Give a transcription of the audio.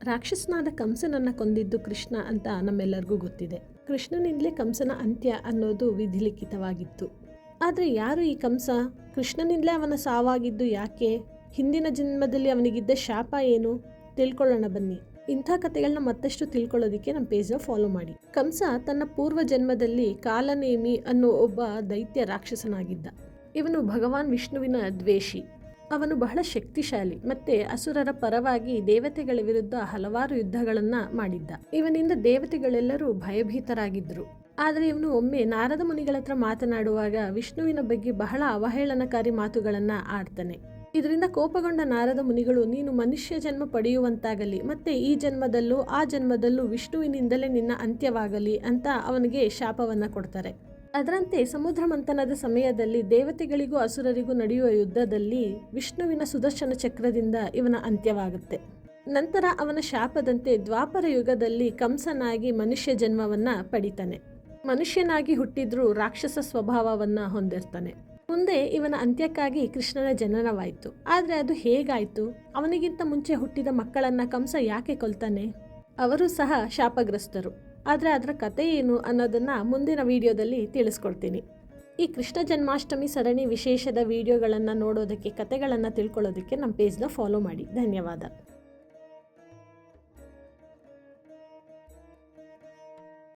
ರಾಕ್ಷಸನಾದ ಕಂಸನನ್ನ ಕೊಂದಿದ್ದು ಕೃಷ್ಣ ಅಂತ ನಮ್ಮೆಲ್ಲರಿಗೂ ಗೊತ್ತಿದೆ. ಕೃಷ್ಣನಿಂದಲೇ ಕಂಸನ ಅಂತ್ಯ ಅನ್ನೋದು ವಿಧಿಲಿಖಿತವಾಗಿತ್ತು. ಆದರೆ ಯಾರು ಈ ಕಂಸ? ಕೃಷ್ಣನಿಂದಲೇ ಅವನ ಸಾವಾಗಿದ್ದು ಯಾಕೆ? ಹಿಂದಿನ ಜನ್ಮದಲ್ಲಿ ಅವನಿಗಿದ್ದ ಶಾಪ ಏನು? ತಿಳ್ಕೊಳ್ಳೋಣ ಬನ್ನಿ. ಇಂಥ ಕಥೆಗಳನ್ನ ಮತ್ತಷ್ಟು ತಿಳ್ಕೊಳ್ಳೋದಕ್ಕೆ ನಮ್ಮ ಪೇಜ್ನ ಫಾಲೋ ಮಾಡಿ. ಕಂಸ ತನ್ನ ಪೂರ್ವ ಜನ್ಮದಲ್ಲಿ ಕಾಲನೇಮಿ ಅನ್ನೋ ಒಬ್ಬ ದೈತ್ಯ ರಾಕ್ಷಸನಾಗಿದ್ದ. ಇವನು ಭಗವಾನ್ ವಿಷ್ಣುವಿನ ದ್ವೇಷಿ. ಅವನು ಬಹಳ ಶಕ್ತಿಶಾಲಿ ಮತ್ತೆ ಅಸುರರ ಪರವಾಗಿ ದೇವತೆಗಳ ವಿರುದ್ಧ ಹಲವಾರು ಯುದ್ಧಗಳನ್ನ ಮಾಡಿದ್ದ. ಇವನಿಂದ ದೇವತೆಗಳೆಲ್ಲರೂ ಭಯಭೀತರಾಗಿದ್ರು. ಆದರೆ ಇವನು ಒಮ್ಮೆ ನಾರದ ಮುನಿಗಳ ಹತ್ರ ಮಾತನಾಡುವಾಗ ವಿಷ್ಣುವಿನ ಬಗ್ಗೆ ಬಹಳ ಅವಹೇಳನಕಾರಿ ಮಾತುಗಳನ್ನ ಆಡ್ತಾನೆ. ಇದರಿಂದ ಕೋಪಗೊಂಡ ನಾರದ ಮುನಿಗಳು, ನೀನು ಮನುಷ್ಯ ಜನ್ಮ ಪಡೆಯುವಂತಾಗಲಿ ಮತ್ತೆ ಈ ಜನ್ಮದಲ್ಲೂ ಆ ಜನ್ಮದಲ್ಲೂ ವಿಷ್ಣುವಿನಿಂದಲೇ ನಿನ್ನ ಅಂತ್ಯವಾಗಲಿ ಅಂತ ಅವನಿಗೆ ಶಾಪವನ್ನ ಕೊಡ್ತಾರೆ. ಅದರಂತೆ ಸಮುದ್ರ ಮಂಥನದ ಸಮಯದಲ್ಲಿ ದೇವತೆಗಳಿಗೂ ಅಸುರರಿಗೂ ನಡೆಯುವ ಯುದ್ಧದಲ್ಲಿ ವಿಷ್ಣುವಿನ ಸುದರ್ಶನ ಚಕ್ರದಿಂದ ಇವನ ಅಂತ್ಯವಾಗುತ್ತೆ. ನಂತರ ಅವನ ಶಾಪದಂತೆ ದ್ವಾಪರ ಯುಗದಲ್ಲಿ ಕಂಸನಾಗಿ ಮನುಷ್ಯ ಜನ್ಮವನ್ನ ಪಡಿತಾನೆ. ಮನುಷ್ಯನಾಗಿ ಹುಟ್ಟಿದ್ರೂ ರಾಕ್ಷಸ ಸ್ವಭಾವವನ್ನ ಹೊಂದಿರ್ತಾನೆ. ಮುಂದೆ ಇವನ ಅಂತ್ಯಕ್ಕಾಗಿ ಕೃಷ್ಣನ ಜನನವಾಯಿತು. ಆದರೆ ಅದು ಹೇಗಾಯಿತು? ಅವನಿಗಿಂತ ಮುಂಚೆ ಹುಟ್ಟಿದ ಮಕ್ಕಳನ್ನ ಕಂಸ ಯಾಕೆ ಕೊಲ್ತಾನೆ? ಅವರು ಸಹ ಶಾಪಗ್ರಸ್ತರು. ಆದರೆ ಅದರ ಕತೆ ಏನು ಅನ್ನೋದನ್ನು ಮುಂದಿನ ವಿಡಿಯೋದಲ್ಲಿ ತಿಳಿಸ್ಕೊಡ್ತೀನಿ. ಈ ಕೃಷ್ಣ ಜನ್ಮಾಷ್ಟಮಿ ಸರಣಿ ವಿಶೇಷದ ವಿಡಿಯೋಗಳನ್ನು ನೋಡೋದಕ್ಕೆ, ಕತೆಗಳನ್ನು ತಿಳ್ಕೊಳ್ಳೋದಕ್ಕೆ ನಮ್ಮ ಪೇಜ್ನ ಫಾಲೋ ಮಾಡಿ. ಧನ್ಯವಾದ.